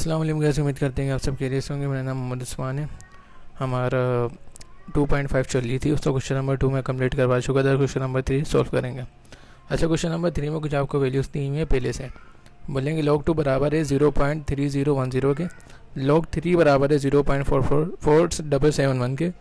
अस्सलाम वालेकुम गाइस, उम्मीद करते हैं कि आप सब खैरियत से होंगे। मेरा नाम मोहम्मद उस्मान है। हमारा 2.5 चल रही थी, उसका क्वेश्चन नंबर 2 में कंप्लीट करवा चुका था। क्वेश्चन नंबर 3 सॉल्व करेंगे। अच्छा, क्वेश्चन नंबर 3 में कुछ आपको वैल्यूज़ दी हुई है पहले से। बोलेंगे log 2 बराबर है 0.3010 के, log 3 बराबर है 0.44771 के,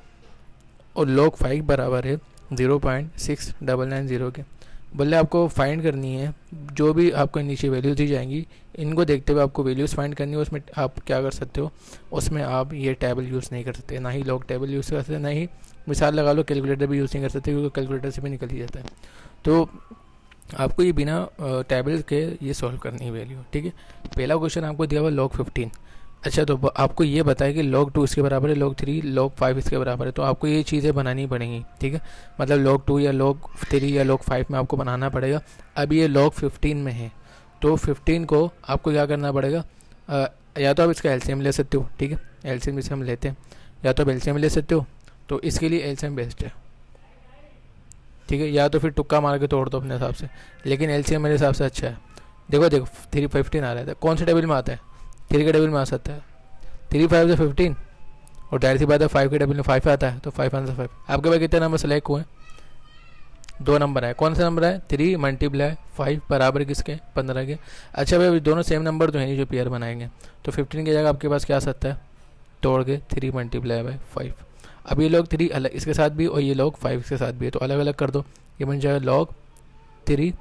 और log 5 बराबर है 0.6990 के। बोले आपको फाइंड करनी है जो भी आपको नीचे वैल्यूज दी जाएंगी, इनको देखते हुए आपको वैल्यूज़ फाइंड करनी है। उसमें आप क्या कर सकते हो, उसमें आप ये टेबल यूज़ नहीं कर सकते, ना ही लॉग टेबल यूज़ कर सकते, ना ही मिसाल लगा लो कैलकुलेटर भी यूज़ नहीं कर सकते, क्योंकि कैलकुलेटर से भी निकल ही जाता है। तो आपको ये बिना टेबल के ये सॉल्व करनी है वैल्यू। ठीक है, पहला क्वेश्चन आपको दिया हुआ log 15। अच्छा, तो आपको ये बताया कि log 2 इसके बराबर है, log 3 log 5 इसके बराबर है, तो आपको ये चीज़ें बनानी पड़ेंगी। ठीक है, मतलब log 2 या log 3 या log 5 में आपको बनाना पड़ेगा। अब ये log 15 में है, तो 15 को आपको क्या करना पड़ेगा, या तो आप इसका एलसीएम ले सकते हो। ठीक है, एलसीएम जिसे हम लेते हैं, या तो आप एलसीएम ले सकते हो, तो इसके लिए एलसीएम बेस्ट है। ठीक है, या तो फिर तुक्का मार के तोड़ दो अपने हिसाब से, लेकिन एलसीएम मेरे हिसाब से अच्छा है। देखो 315 आ रहा है, कौन से टेबल में आता है? 3 के टेबल में आ सकता है, 3 5 से 15, और डायरेक्ट सी बात है 5 के टेबल में 5 आता है, तो 5 आंसर 5। आपके पास कितने नंबर सेलेक्ट हुए हैं? 2 नंबर है। कौन सा नंबर है? 3 × 5 बराबर किसके? 15 के। अच्छा भाई, दोनों सेम नंबर तो है नहीं जो पेयर बनाएंगे, तो 15 की जगह आपके पास क्या आ सकता है? तोड़ के 3 × 5। अब ये log 3 अलग इसके साथ भी, और ये log 5 इसके साथ भी है, तो अलग अलग कर दो। ये बन जाएगा log 3,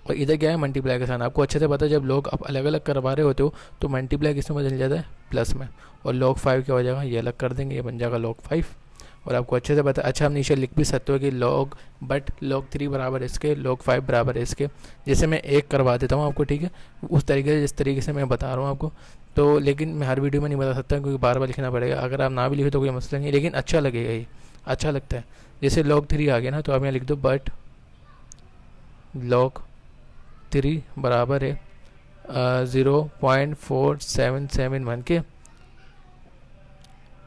और इधर क्या है? मल्टीप्लाई के साथ। आपको अच्छे से पता है जब लोग आप अलग अलग करवा रहे होते हो तो मल्टीप्लाई किस में बदल जाता है? प्लस में। और log 5 क्या हो जाएगा? ये अलग कर देंगे, ये बन जाएगा log 5। और आपको अच्छे से पता है। अच्छा, हम नीचे लिख भी सकते हो कि log 3 बराबर इसके, log 5 बराबर इसके। जैसे मैं एक करवा देता हूँ आपको, ठीक है, उस तरीके से जिस तरीके से मैं बता रहा हूँ आपको। तो लेकिन मैं हर वीडियो में नहीं बता सकता, क्योंकि बार बार लिखना पड़ेगा। अगर आप ना भी लिखे तो कोई मसला नहीं, लेकिन अच्छा लगेगा, ये अच्छा लगता है। जैसे log 3 आ गया ना, तो आप यहाँ लिख दो बट log 3 बराबर है 0.4771 के,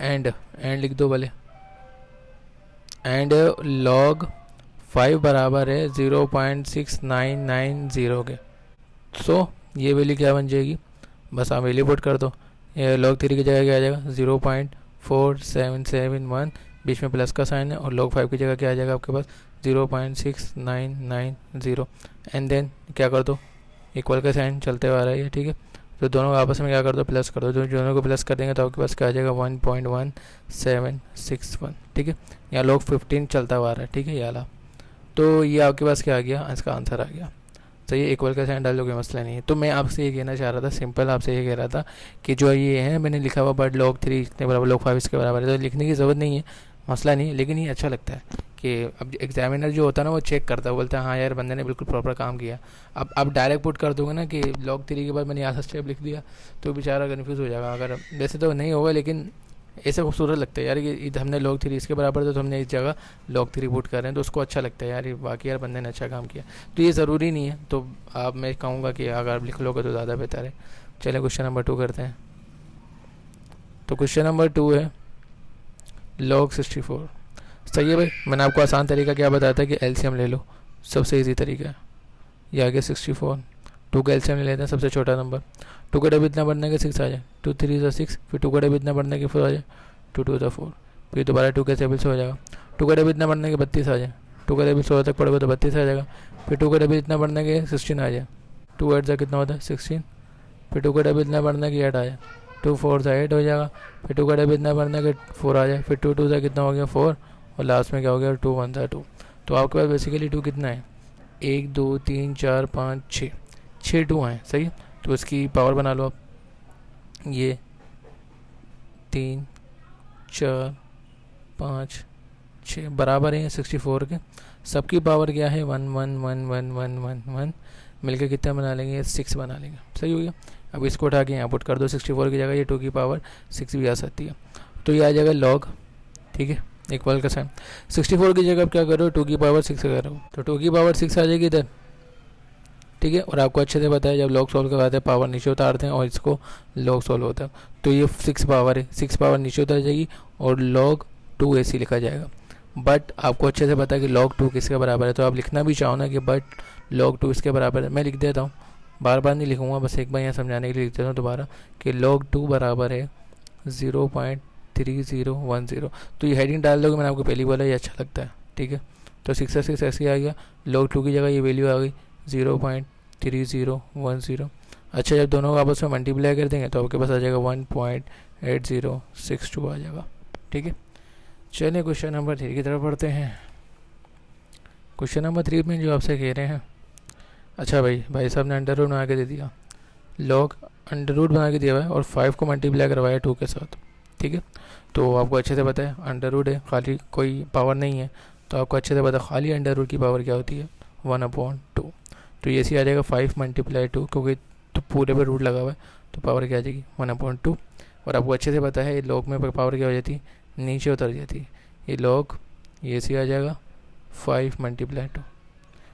एंड लिख दो भले, एंड log 5 बराबर है 0.6990 के। सो ये वैल्यू क्या बन जाएगी? बस आप वैल्यू पुट कर दो। ये log 3 की जगह क्या आ जाएगा? 0.4771, बीच में प्लस का साइन है, और log 5 की जगह क्या आ जाएगा आपके पास? 0.6990। एंड देन क्या कर दो? इक्वल का साइन चलते हुआ आ रहा है, ठीक है, तो दोनों आपस में क्या कर दो? प्लस कर दो। जो दोनों को प्लस कर देंगे तो आपके पास क्या आ जाएगा? 1.1761। ठीक है, यहाँ log 15 चलता हुआ आ रहा है, ठीक है, ये वाला। तो ये आपके पास क्या आ गया? इसका आंसर आ गया। तो ये इक्वल का साइन डाल लो, कोई मसला नहीं है। तो मैं आपसे ये कहना चाह रहा था, सिंपल आपसे ये कह रहा था कि जो ये है मैंने लिखा हुआ बट log 3 इसके बराबर, log 5 इसके बराबर है, तो लिखने की ज़रूरत नहीं है, मसला नहीं है। लेकिन ये अच्छा लगता है कि अब एग्जामिनर जो होता है ना, वो चेक करता है, बोलता है हाँ यार बंदे ने बिल्कुल प्रॉपर काम किया। अब आप डायरेक्ट पुट कर दोगे ना कि log 3 के बाद मैंने यहाँ स्टेप लिख दिया, तो बेचारा कन्फ्यूज़ हो जाएगा। अगर वैसे तो नहीं होगा, लेकिन ऐसे खूबसूरत लगता है यार कि हमने log 3 इसके बराबर था, तो हमने इस जगह log 3 पुट कर रहे हैं, तो उसको अच्छा लगता है यार, ये बाकी यार बंदे ने अच्छा काम किया। तो ये ज़रूरी नहीं है, तो आप मैं कहूँगा कि अगर आप लिख लोगे तो ज़्यादा बेहतर है। चलिए क्वेश्चन नंबर 2 करते हैं। तो क्वेश्चन नंबर 2 है log 64। सही है भाई, मैंने आपको आसान तरीका क्या बताया था कि एलसीएम ले लो, सबसे इजी तरीका है। ये आ गया 64, 2 का एलसीएम ले लेते हैं, सबसे छोटा नंबर। 2 का डबल इतना बढ़ने के 6 आ जाए, 2 3 ज़ा 6, फिर 2 का डबल इतना बढ़ने के 4 आ जाए, 2 2 ज़ा 4, फिर दोबारा 2 के टेबल से हो जाएगा। 2 का डबल इतना बढ़ने के 32 आ जाए, 2 का डबल 16 तक पड़ेगा तो 32 आ जाएगा, फिर 2 का डबल इतना बढ़ने के 16 आ जाए, 2 8 ज़ा कितना होता है? 16, फिर 2 का डबल इतना बढ़ने के 8 आ जाए, 2 4 ज़ा 8 हो जाएगा, फिर 2 का डबल इतना बढ़ने के 4 आ जाए, फिर 2 2 ज़ा कितना हो गया? 4, और लास्ट में क्या हो गया? 2 1 ज़ा 2। तो आपके पास बेसिकली 2 कितना है? 1 2 3 4 5 6 2 हैं, सही है। तो इसकी पावर बना लो आप, ये 3 4 5 6 बराबर है 64 के। सबकी पावर क्या है? 1 1 1 1 1 1 1, मिलकर कितना बना लेंगे? 6 बना लेंगे, सही हो गया। अब इसको उठा के यहाँ पुट कर दो, 64 की जगह ये 2 की पावर 6 भी आ सकती है, तो ये आ जाएगा log, ठीक है, इक्वल का साइन। 64 की जगह आप क्या कर रहे हो? 2 की पावर 6 कर रहे हो, तो 2 की पावर 6 आ जाएगी इधर, ठीक है। और आपको अच्छे से पता है जब log सॉल्व करवाते हैं पावर नीचे उतारते हैं और इसको log सॉल्व होता है, तो ये 6 पावर है, 6 पावर नीचे उतर जाएगी और log 2 ऐसे लिखा जाएगा। बट आपको अच्छे से पता है कि log 2 किसके बराबर है, तो आप लिखना भी चाहो ना कि बट log 2 इसके बराबर है, मैं लिख देता हूँ बार बार नहीं लिखूँगा, बस एक बार यहाँ समझाने के लिए लिख देता हूँ दोबारा कि log 2 बराबर है 0.3010। तो ये हेडिंग डाल दोगे, मैंने आपको पहली बोला ये अच्छा लगता है, ठीक है। तो 6 ऐसे आ गया, log 2 की जगह ये वैल्यू आ गई 0.3010। अच्छा, जब दोनों को आपस में मल्टीप्लाई कर देंगे तो आपके पास आ जाएगा 1.8062 आ जाएगा, ठीक है। चलिए क्वेश्चन नंबर 3 की तरफ पढ़ते हैं। क्वेश्चन नंबर 3 में जो आपसे कह रहे हैं, अच्छा भाई साहब ने अंडर रूट बना के दे दिया, लॉग अंडर रूट बना के दिया हुआ है और 5 को मल्टीप्लाई करवाया 2 के साथ, ठीक है। तो आपको अच्छे से पता है अंडर रूट है, खाली कोई पावर नहीं है, तो आपको अच्छे से पता है खाली अंडर रूट की पावर क्या होती है 1/2। तो ये सी आ जाएगा 5 मल्टीप्लाई 2, क्योंकि तो पूरे पे रूट लगा हुआ है तो पावर क्या आ जाएगी 1/2। और आपको अच्छे से पता है लॉग में पावर क्या हो जाती है, नीचे उतर जाती है। ये लॉग ये सी आ जाएगा 5 मल्टीप्लाई 2।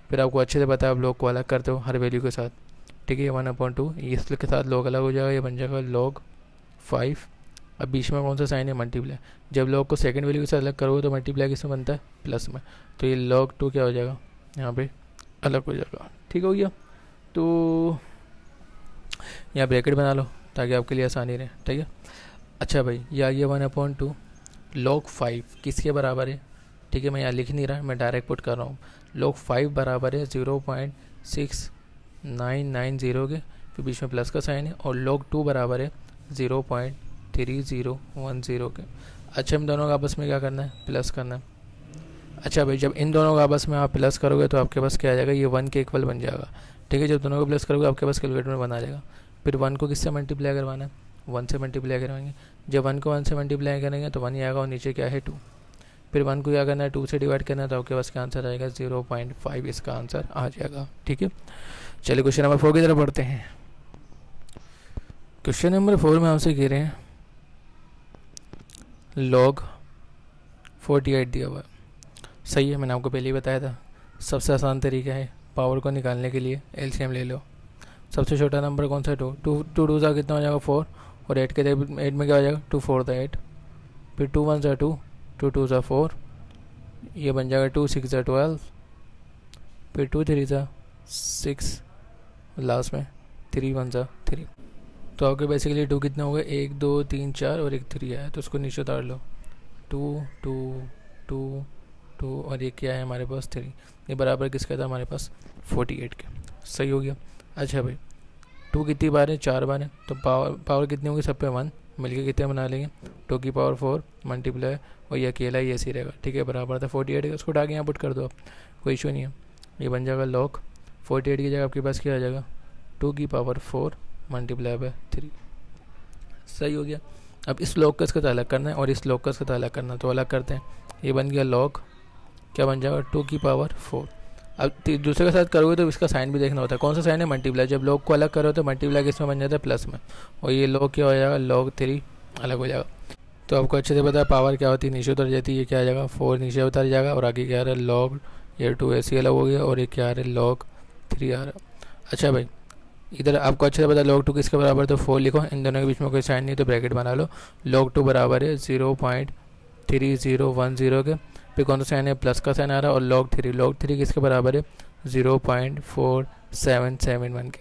फिर आपको अच्छे से पता है आप लॉग को अलग करते हो हर वैल्यू के साथ, ठीक है। 1/2 इसके साथ लॉग अलग हो जाएगा, ये बन जाएगा log 5। अब बीच में कौन सा साइन है, मल्टीप्लाई। जब लॉग को सेकंड वैल्यू के साथ अलग करोगे तो मल्टीप्लाई किसमें बनता है, प्लस में। तो ये log 2 क्या हो जाएगा, यहाँ पे अलग हो जाएगा, ठीक हो गया। तो यहाँ ब्रैकेट बना लो ताकि आपके लिए आसानी रहे, ठीक है। अच्छा भाई, ये आ गया 1/2 log 5 किसके बराबर है, ठीक है। मैं यहाँ लिख नहीं रहा, मैं डायरेक्ट पुट कर रहा हूँ। log 5 बराबर है 0.6990 के, फिर बीच में प्लस का साइन है, और log 2 बराबर है 0.3010 के। अच्छा, इन दोनों का आपस में क्या करना है, प्लस करना है। अच्छा भाई, जब इन दोनों का आपस में आप प्लस करोगे तो आपके पास क्या आ जाएगा, ये 1 के इक्वल बन जाएगा, ठीक है। जब दोनों को प्लस करोगे आपके पास कैलकुलेटर में बना जाएगा। फिर 1 को किससे मल्टीप्लाई करवाना है, 1 से मल्टीप्लाई करवाएंगे। जब 1 को 1 से मल्टीप्लाई करेंगे तो 1 ही आएगा और नीचे क्या है 2। फिर 1 को क्या करना है, 2 से डिवाइड करना है, तो आपके पास क्या आंसर आएगा 0.5 इसका आंसर आ जाएगा, ठीक है। चलिए क्वेश्चन नंबर 4 की तरफ बढ़ते हैं। क्वेश्चन नंबर 4 में आपसे कह रहे हैं log 48 दिया हुआ है, सही है। मैंने आपको पहले ही बताया था सबसे आसान तरीका है पावर को निकालने के लिए, एलसीएम ले लो। सबसे छोटा नंबर कौन सा है, 2 2 2 सा कितना हो जाएगा 4, और 8 के 8 में क्या हो जाएगा 2 4 8। फिर 2 1 सा 2, 2 2 सा 4, ये बन जाएगा 2 6 सा 12। फिर 2 3 सा 6, लास्ट में 3 1 सा 3। तो आपके बेसिकली 2 कितना हो गया, 1 2 3 4 और एक 3 आया, तो उसको नीचे उतार लो। 2 2 2 2 और ये क्या है हमारे पास 3, ये बराबर किसका था हमारे पास 48 के, सही हो गया। अच्छा भाई, 2 कितनी बार है, 4 बार है, तो पावर कितनी होगी सब पे 1, मिलके कितने बना लेंगे 2 की पावर 4 मल्टीप्लाई, और ये अकेला ही ऐसे ही रहेगा, ठीक है। बराबर था 48 का, उसको उठा के यहाँ पुट कर दो आप, कोई इशू नहीं है। ये बन जाएगा log 48 की जगह आपके पास क्या आ जाएगा 2 की पावर 4 मल्टीप्लाई बाय 3, सही हो गया। अब इस log का इसका अलग करना है और इस log का इसका अलग करना है, तो अलग करते हैं। ये बन गया log क्या बन जाएगा 2 की पावर 4। अब दूसरे के साथ करोगे तो इसका साइन भी देखना होता है, कौन सा साइन है, मल्टीप्लाई। जब log को अलग करो तो मल्टीप्लाई किस में बन जाता है, प्लस में, और ये log क्या हो जाएगा log 3 अलग हो जाएगा। तो आपको अच्छे से पता है पावर क्या होती है, नीचे उतर जाती है, ये क्या आ जाएगा 4 नीचे उतर जाएगा, और आगे क्या आ रहा है log, ये 2 ऐसे अलग हो गया, और ये क्या आ रहा है log 3 आ रहा है। अच्छा भाई, इधर आपको अच्छे से पता है log 2 किसके बराबर, तो 4 लिखो, इन दोनों के बीच में कोई साइन नहीं तो ब्रैकेट बना लो। log 2 बराबर है 0.3010 के, फिर कौन सा साइन है, प्लस का साइन आ रहा है, और log 3 किसके बराबर है 0.4771 के।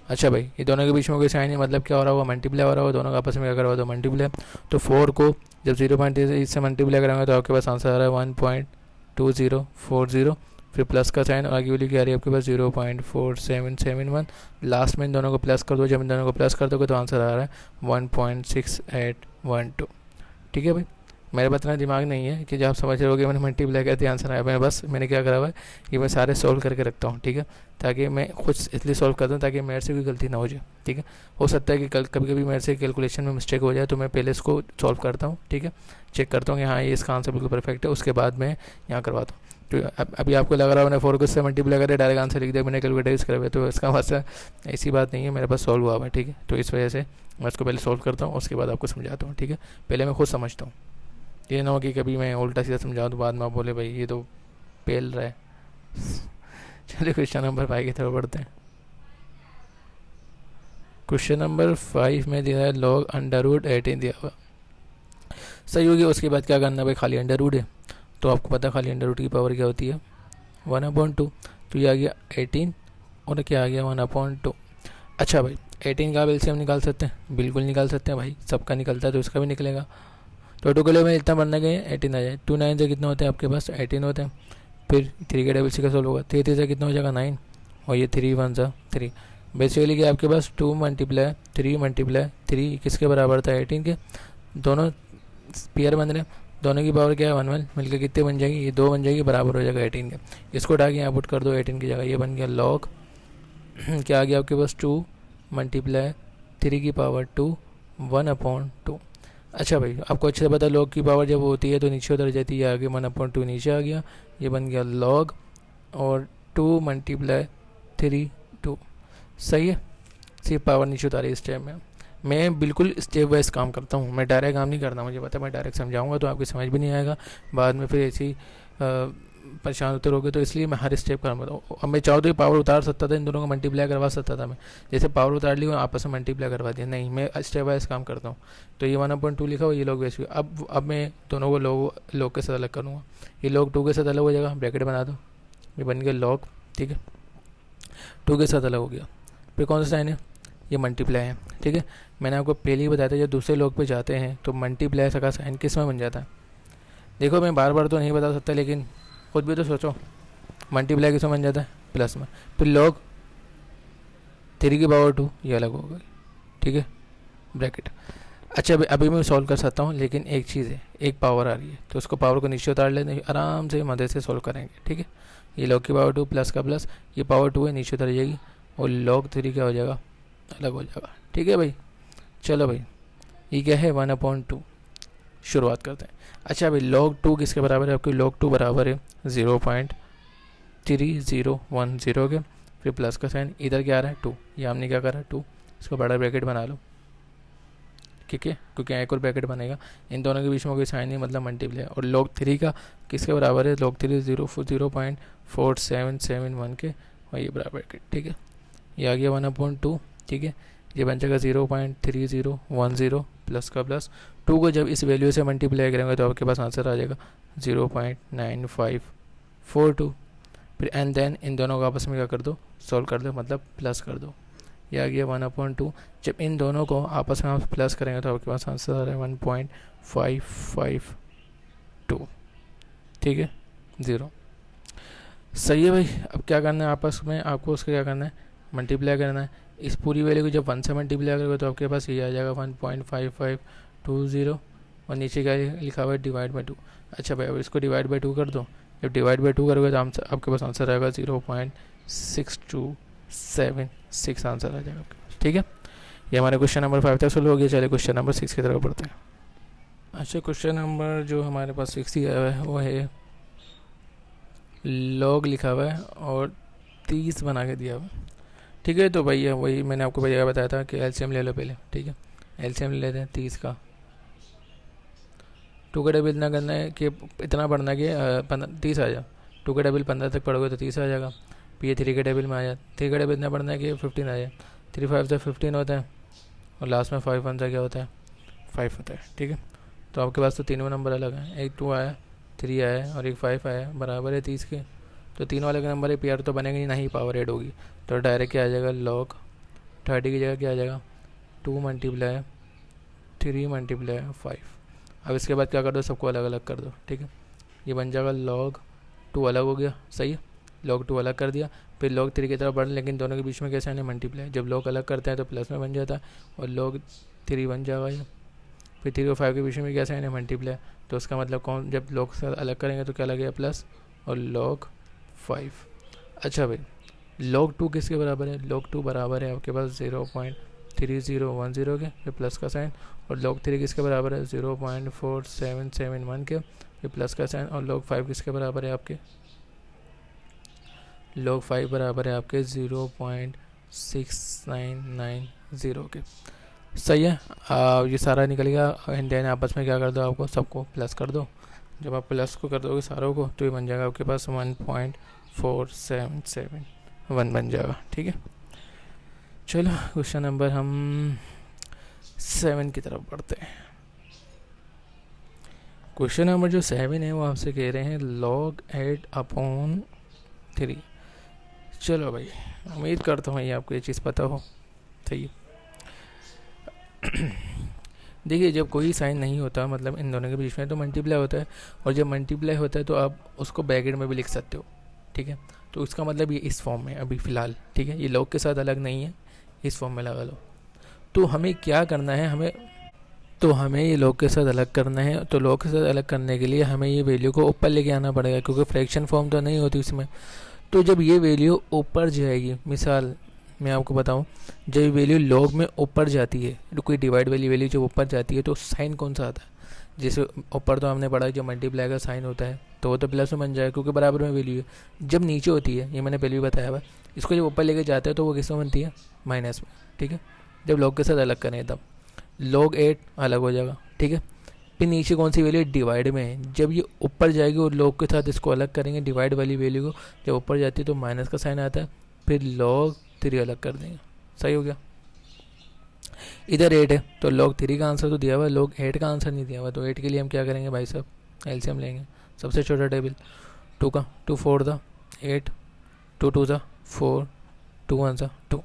अच्छा भाई, ये दोनों के बीच में कोई साइन है, मतलब क्या हो रहा होगा, मल्टीप्लाई हो रहा होगा, दोनों का आपस में क्या करवा दो मल्टीप्लाई। तो 4 को जब 0.3 से मल्टीप्लाई करेंगे तो आपके पास आंसर आ रहा है 1.2040, फिर प्लस का साइन, और आगे वाली क्या आ रही है आपके पास 0.4771। लास्ट में इन दोनों को प्लस कर दो, जब इन दोनों को प्लस कर दोगे तो आंसर आ रहा है 1.6812, ठीक है भाई। मेरे पास इतना दिमाग नहीं है कि जब आप समझ रहे हो कि मैंने मल्टीप्लाई करते आंसर आया, मैंने क्या करा हुआ है कि मैं सारे सॉल्व करके रखता हूँ, ठीक है, ताकि मैं खुद इसलिए सॉल्व करता हूँ ताकि मेरे से कोई गलती ना हो जाए, ठीक है। हो सकता है कि कभी कभी मेरे से कैलकुलेशन में मिस्टेक हो जाए, तो मैं पहले इसको सॉल्व करता हूँ, ठीक है, चेक करता हूँ कि हाँ ये इसका आंसर बिल्कुल परफेक्ट है, उसके बाद मैं यहाँ करवाता हूँ। तो अभी आपको लग रहा है मैंने 4 को इससे मल्टीप्लाई करके डायरेक्ट आंसर लिख दिया, मैंने कैलकुलेटर यूज़ करा हुआ है, तो इसका मतलब ऐसी बात नहीं है, मेरे पास सॉल्व हुआ है, ठीक है। तो इस वजह से मैं इसको पहले सॉल्व करता हूँ, उसके बाद आपको समझाता हूँ, ठीक है। पहले मैं खुद समझता हूँ, ये ना हो कि कभी मैं उल्टा सीधा समझाऊँ तो बाद में आप बोले भाई ये तो पेल रहा है। चलिए क्वेश्चन नंबर 5 की तरफ बढ़ते हैं। क्वेश्चन नंबर 5 में दिया है log √18 दिया हुआ, सही हो गया। उसके बाद क्या करना है भाई, खाली अंडर रूट है, तो आपको पता है खाली अंडर रूट की पावर क्या होती है 1/2। तो ये आ गया 18 और क्या आ गया 1/2। अच्छा भाई 18 का एलसीएम निकाल सकते हैं, बिल्कुल निकाल सकते हैं भाई, सबका निकलता है तो इसका भी निकलेगा। तो 2 किलो में इतना बनना गया 18 आ जाए। 2 9 से कितना होता है आपके पास 18 होते हैं। फिर 3 के डबल सी का सोल्व होगा, 3 3 से कितना हो जाएगा 9, और ये 3 1 सा 3। बेसिकली क्या आपके पास 2 मल्टीप्लाई 3 मल्टीप्लाई 3 किसके बराबर था 18 के। दोनों पेयर बन रहे हैं, दोनों की पावर क्या है 1 1, मिलकर कितने बन जाएगी, ये 2 बन जाएगी, बराबर हो जाएगा 18 के। इसको उठा के यहाँ पुट कर दो 18 की जगह, ये बन गया लॉग क्या आ गया आपके पास 2 मल्टीप्लाई 3 की पावर 2 1/2। अच्छा भाई आपको अच्छे से पता लॉग की पावर जब होती है तो नीचे उतर जाती है, आगे 1/2 नीचे आ गया, ये बन गया लॉग और 2 मल्टीप्लाई 3 2। सही है, सिर्फ पावर नीचे उतारी इस टाइम में। मैं बिल्कुल स्टेप वाइज काम करता हूँ, मैं डायरेक्ट काम नहीं करता, मुझे पता है मैं डायरेक्ट समझाऊंगा तो आपकी समझ भी नहीं आएगा, बाद में फिर ऐसी परेशान होते रहोगे, तो इसलिए मैं हर स्टेप कर बताऊँ। अब मैं चाहूँ तो पावर उतार सकता था, इन दोनों को मल्टीप्लाई करवा सकता था मैं, जैसे पावर उतार ली आपस में मल्टीप्लाई करवा दिया, नहीं मैं स्टेप वाइज काम करता हूँ। तो ये 1/2 लिखा हुआ, ये लॉग वैसे अब मैं दोनों को लॉग के साथ अलग करूँगा, ये लॉग 2 के साथ अलग हो जाएगा, ब्रैकेट बना दो, ये बन गया लॉग, ठीक है 2 के साथ अलग हो गया। फिर कौन सा साइन है, ये मल्टीप्लाई है, ठीक है। मैंने आपको पहले ही बताया था जब दूसरे लॉग पे जाते हैं तो मल्टीप्लाई का साइन किस में बन जाता है। देखो मैं बार बार तो नहीं बता सकता, लेकिन खुद भी तो सोचो, मल्टीप्लाई किस में बन जाता है प्लस में। फिर लॉग 3 की पावर 2 ये अलग हो गई, ठीक है ब्रैकेट। अच्छा अभी मैं सॉल्व कर सकता हूँ, लेकिन एक चीज़ है, एक पावर आ रही है तो उसको पावर को नीचे उतार लेते आराम से मदद से सॉल्व करेंगे, ठीक है। ये लॉग की पावर 2 प्लस का प्लस, ये पावर 2 है नीचे उतर जाएगी, और लॉग 3 क्या हो जाएगा अलग हो जाएगा, ठीक है भाई। चलो भाई ये क्या है 1/2, शुरुआत करते हैं। अच्छा भाई log 2 किसके बराबर है आपकी, log 2 बराबर है 0.3010 के, फिर प्लस का साइन, इधर क्या आ रहा है 2, ये हमने क्या करा 2, इसको बड़ा ब्रैकेट बना लो, ठीक है क्योंकि एक और ब्रैकेट बनेगा, इन दोनों के बीच में कोई साइन नहीं मतलब मल्टीप्लाई। और log 3 का किसके बराबर है, log 3 0.4771 के, और ये बराबर ब्रैकेट, ठीक है ये आ गया 1/2, ठीक है। ये बन जाएगा 0.3010 प्लस का प्लस 2 को जब इस वैल्यू से मल्टीप्लाई करेंगे तो आपके पास आंसर आ जाएगा 0.9542। फिर एंड देन इन दोनों को आपस में क्या कर दो सॉल्व कर दो, मतलब प्लस कर दो, ये आ गया 1/2। जब इन दोनों को आपस में आप प्लस करेंगे तो आपके पास आंसर आ रहा है 1.552, ठीक है 0। सही है भाई। अब क्या करना है आपस में, आपको उसका क्या करना है मल्टीप्लाई करना है। इस पूरी वैल्यू को जब 1 से मल्टीप्लाई करोगे तो आपके पास ये आ जाएगा 1.5520, और नीचे क्या लिखा हुआ है डिवाइड बाई 2। अच्छा भाई अब इसको डिवाइड बाई 2 कर दो, जब डिवाइड बाई 2 करोगे तो आपके पास आंसर आएगा 0.6276 आंसर आ जाएगा आपके पास, ठीक है। ये हमारे क्वेश्चन नंबर 5 तक सोल्व हो गया। चलिए क्वेश्चन नंबर 6 की तरफ बढ़ते हैं। अच्छा क्वेश्चन नंबर जो हमारे पास 6 ही आया है वो है लॉग लिखा हुआ है और 30 बना के दिया हुआ है, ठीक है। तो भैया वही मैंने आपको भैया बताया था कि एलसीएम ले लो पहले, ठीक है एलसीएम ले लेते हैं 30 का। 2 का डबल इतना करना है कि इतना पढ़ना है कि 30 आ जाए, 2 का डबल 15 तक पढ़ोगे तो 30 आ जाएगा। फिर ये 3 के डबल में आ जाए, 3 का डबल इतना पढ़ना है कि 15 आ जाए, 3 5 से 15 होता है, और लास्ट में 5 1 से क्या होता है 5 होता है, ठीक है। तो आपके पास तो तीनों नंबर अलग हैं, एक 2 आया 3 आया और एक 5 आया, बराबर है 30 के। तो तीनों अलग नंबर है, पेयर तो बनेगा ही, ना ही पावर ऐड होगी, तो डायरेक्ट क्या आ जाएगा लॉग 30 की जगह क्या आ जाएगा 2 मल्टीप्लाई 3 मल्टीप्लाई 5। अब इसके बाद क्या कर दो सबको अलग अलग कर दो, ठीक है ये बन जाएगा log 2 अलग हो गया, सही है log 2 अलग कर दिया। फिर log 3 की तरफ बढ़, लेकिन दोनों के बीच में कैसे आने मल्टीप्लाई, जब log अलग करते हैं तो प्लस में बन जाता है और log 3 बन जाएगा ये। फिर 3 और 5 के बीच में कैसे आने मल्टीप्लाई, तो उसका मतलब कौन जब log से अलग करेंगे तो क्या लगेगा प्लस और log 5। अच्छा भाई log 2 किसके बराबर है, log 2 बराबर है आपके पास 0.3010 के, फिर प्लस का साइन, और log 3 किसके बराबर है 0.4771 के, फिर प्लस का साइन, और log 5 किसके बराबर है आपके log 5 बराबर है आपके 0.6990 के, सही है। ये सारा निकल गया, एंड देन आपस में क्या कर दो आपको सबको प्लस कर दो। जब आप प्लस को कर दोगे सारों को तो ये बन जाएगा आपके पास 1.4771 बन जाएगा, ठीक है। चलो क्वेश्चन नंबर हम 7 की तरफ बढ़ते हैं। क्वेश्चन नंबर जो 7 है वो आपसे कह रहे हैं log 8/3। चलो भाई उम्मीद करता हूँ ये आपको ये चीज़ पता हो, सही है। देखिए जब कोई साइन नहीं होता मतलब इन दोनों के बीच में तो मल्टीप्लाई होता है, और जब मल्टीप्लाई होता है तो आप उसको ब्रैकेट में भी लिख सकते हो, ठीक है। तो इसका मतलब ये इस फॉर्म में अभी फ़िलहाल, ठीक है, ये लॉग के साथ अलग नहीं है, इस फॉर्म में लगा लो। तो हमें क्या करना है, हमें ये लॉग के साथ अलग करना है। तो लॉग के साथ अलग करने के लिए हमें ये वैल्यू को ऊपर लेके आना पड़ेगा, क्योंकि फ्रैक्शन फॉर्म तो नहीं होती इसमें। तो जब ये वैल्यू ऊपर जाएगी, मिसाल मैं आपको बताऊं, जब ये वैल्यू लॉग में ऊपर जाती है, तो कोई डिवाइड वाली वैल्यू जब ऊपर जाती है तो साइन कौन सा आता है? जैसे ऊपर तो हमने पढ़ा जो मल्टीप्लाई का साइन होता है तो वो तो प्लस में बन जाएगा क्योंकि बराबर में वैल्यू है। जब नीचे होती है, ये मैंने पहले भी बताया हुआ, इसको जब ऊपर लेके जाते हैं तो वो किस में बनती है? माइनस में, ठीक है। जब लॉग के साथ अलग करें तब log 8 अलग हो जाएगा, ठीक है। फिर नीचे कौन सी वैल्यू? डिवाइड में है। जब ये ऊपर जाएगी और log के साथ इसको अलग करेंगे, डिवाइड वाली वैल्यू को जब ऊपर जाती है तो माइनस का साइन आता है, फिर log 3 अलग कर देंगे। सही हो गया। इधर 8 है तो log 3 का आंसर तो दिया हुआ है, log 8 का आंसर नहीं दिया हुआ। तो 8 के लिए हम क्या करेंगे भाई साहब? एलसीएम लेंगे। सबसे छोटा टेबल 2 का, 2 4 था 8, 2 2 था 4, 2 1 था 2।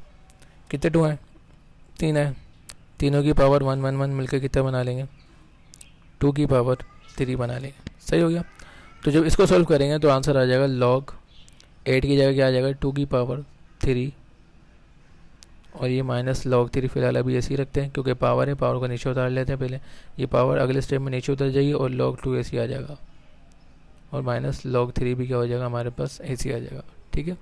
कितने 2 हैं? 3 है। तीनों की पावर 1 1 1 मिलकर कितना बना लेंगे? 2 की पावर 3 बना लेंगे। सही हो गया। तो जब इसको सॉल्व करेंगे तो आंसर आ जाएगा log 8 की जगह क्या आ जाएगा? 2 की पावर 3, और ये माइनस log 3 फिलहाल अभी ऐसे ही रखते हैं क्योंकि पावर है, पावर को नीचे उतार लेते हैं पहले। ये पावर अगले स्टेप में नीचे उतर जाएगी और log 2 ऐसे ही आ जाएगा, और माइनस log 3 भी क्या हो जाएगा हमारे पास? ऐसे ही आ जाएगा, ठीक है।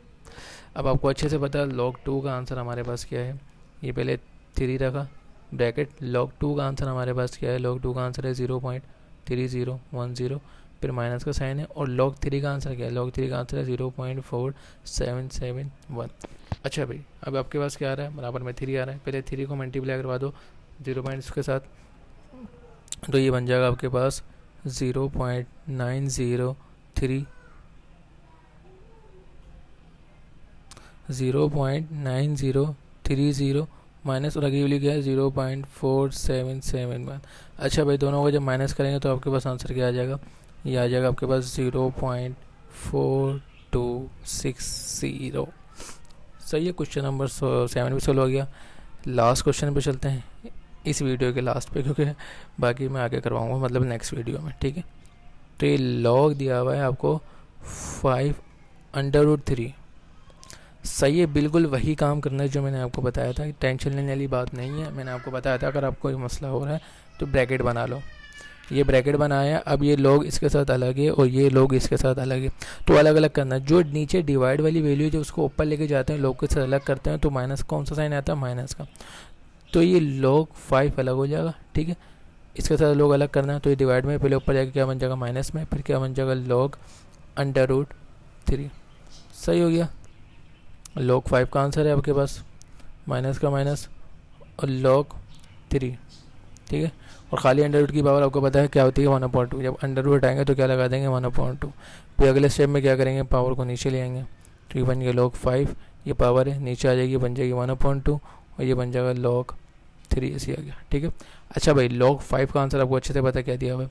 अब आपको अच्छे से पता है log 2 का आंसर हमारे पास क्या है। ये पहले 3 रखा ब्रैकेट, log 2 का आंसर हमारे पास क्या है? log 2 का आंसर है 0.3010, फिर माइनस का साइन है, और log 3 का आंसर क्या है? log 3 का आंसर है 0.4771। अच्छा भाई, अब आपके पास क्या आ रहा है? बराबर में 3 आ रहा है। पहले 3 को मल्टीप्लाई करवा दो 0 पॉइंट्स के साथ, तो ये बन जाएगा आपके पास 0.9030 माइनस, और अगली वाली क्या है? 0.4771। अच्छा भाई, दोनों को जब माइनस करेंगे तो आपके पास आंसर क्या आ जाएगा? ये आ जाएगा आपके पास 0.4260। सही है। क्वेश्चन नंबर 7 भी सोल्व हो गया। लास्ट क्वेश्चन पे चलते हैं इस वीडियो के लास्ट पे, क्योंकि बाकी मैं आगे करवाऊँगा मतलब नेक्स्ट वीडियो में, ठीक है। तो ये लॉग दिया हुआ है आपको 5√3। सही है, बिल्कुल वही काम करना है जो मैंने आपको बताया था। टेंशन लेने वाली बात नहीं है। मैंने आपको बताया था अगर आपको कोई मसला हो रहा है तो ब्रैकेट बना लो। ये ब्रैकेट बनाया, अब ये लोग इसके साथ अलग है और ये लोग इसके साथ अलग है, तो अलग अलग करना है। जो नीचे डिवाइड वाली वैल्यू जो उसको ऊपर लेके जाते हैं, लोग के साथ अलग करते हैं, तो माइनस कौन सा साइन आता है? माइनस का। तो ये log 5 अलग हो जाएगा, ठीक है। इसके साथ लोग अलग करना है, तो ये डिवाइड में पहले ऊपर जाके क्या बन जाएगा? माइनस में, फिर क्या बन जाएगा? log√3। सही हो गया। log 5 का आंसर है आपके पास, माइनस का माइनस और log 3, ठीक है। और खाली अंडर रूट की पावर आपको पता है क्या होती है? 1/2। जब अंडर रूट हटाएंगे तो क्या लगा देंगे? 1/2। फिर अगले स्टेप में क्या करेंगे? पावर को नीचे ले आएंगे, तो ये बन गया log 5, ये पावर है नीचे आ जाएगी, बन जाएगी 1/2, और ये बन जाएगा log 3, ऐसे आ गया, ठीक है। अच्छा भाई, log 5 का आंसर आपको अच्छे से पता क्या दिया हुआ है?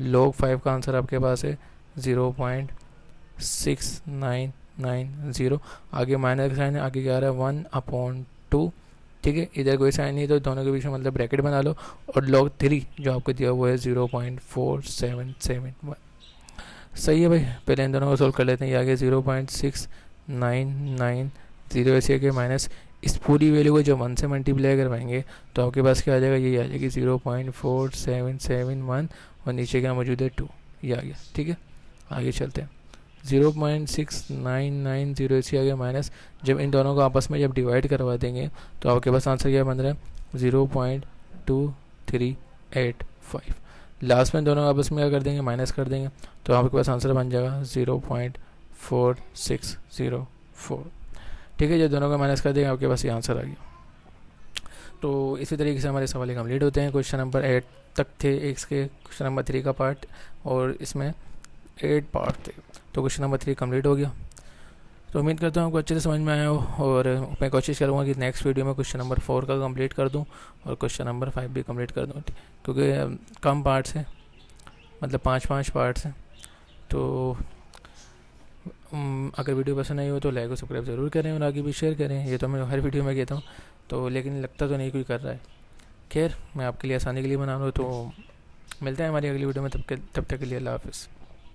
log 5 का आंसर आपके पास है 0.6990। आगे माइनस का साइन है, आगे क्या आ रहा है? 1/2, ठीक है। इधर कोई साइन नहीं, तो दोनों के बीच में मतलब ब्रैकेट बना लो, और log 3 जो आपको दिया हुआ है 0.4771। सही है भाई, पहले इन दोनों को सोल्व कर लेते हैं। ये आगे 0.6990 ऐसे के माइनस इस पूरी वैल्यू को जब 1 से मल्टीप्लाई करवाएंगे तो आपके पास क्या आ जाएगा? ये आ जाएगी 0.4771, और नीचे क्या मौजूद है? 2, ये आ गया, ठीक है। आगे चलते हैं। 0.6990 ऐसे आ गया माइनस, जब इन दोनों को आपस में जब डिवाइड करवा देंगे तो आपके पास आंसर क्या बन रहा है? 0.2385। लास्ट में दोनों आपस में क्या कर देंगे? माइनस कर देंगे, तो आपके पास आंसर बन जाएगा 0.4604, ठीक है। जब दोनों का माइनस कर देंगे आपके पास ये आंसर आ गया। तो इसी तरीके से हमारे सवाल कंप्लीट होते हैं। क्वेश्चन नंबर 8 तक थे इसके, क्वेश्चन नंबर 3 का पार्ट, और इसमें 8 पार्ट थे। तो क्वेश्चन नंबर 3 कंप्लीट हो गया। तो उम्मीद करता हूँ आपको अच्छे से समझ में आया हो, और मैं कोशिश करूँगा कि नेक्स्ट वीडियो में क्वेश्चन नंबर 4 का कंप्लीट कर दूँ और क्वेश्चन नंबर 5 भी कंप्लीट कर दूँ, क्योंकि कम पार्ट्स हैं, मतलब 5 पार्ट्स हैं। तो अगर वीडियो पसंद आई हो तो लाइक और सब्सक्राइब ज़रूर करें और आगे भी शेयर करें। ये तो मैं हर वीडियो में कहता हूँ, तो लेकिन लगता तो नहीं कोई कर रहा है। खैर, मैं आपके लिए आसानी के लिए बना रहा हूँ। तो मिलते हैं हमारी अगली वीडियो में, तब तक के लिए अल्लाह हाफ़िज़।